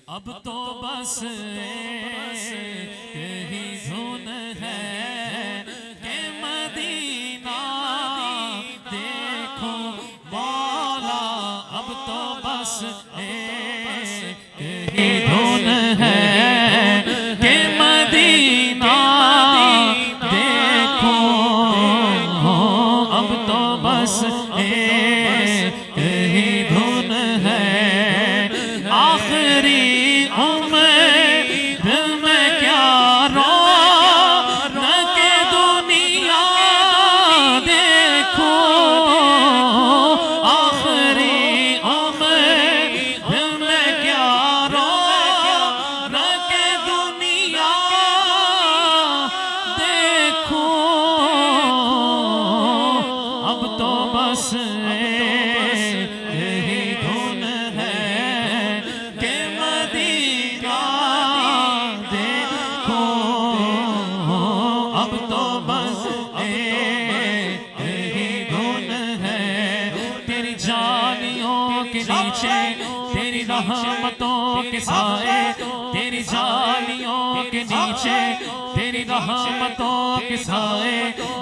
अब तो बस यही धुन है कि मदीना देखो मौला। अब तो बस यही धुन है कि मदीना देखो। अब तो बस यही धुन है। आखिरी यही धुन है कि मदीना देखो। अब तो बस यही धुन है। तेरी जानियों के नीचे तेरी रहमतों के साए, तेरी जानियों के नीचे तेरी रहमतों के साए।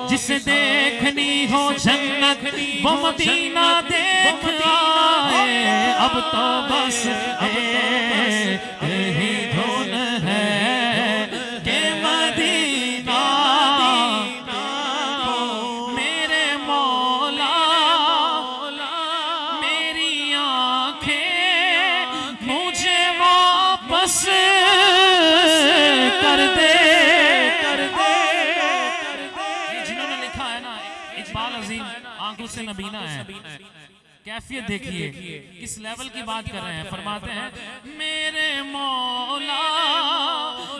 जिसे देखनी हो जन्नत वो मदीना देख आए। अब तो बस यही धुन है कि मदीना मेरे मौला। मेरी आंखें मुझे वापस कर दे। आंखों से नबीना है। कैफियत देखिए किस लेवल की बात कर रहे हैं। फरमाते हैं मेरे मौला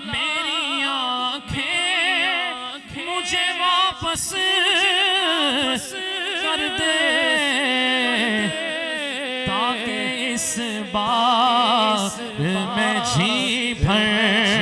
मेरी आंखें मुझे वापस कर दे, ताकि इस बार मैं जी भर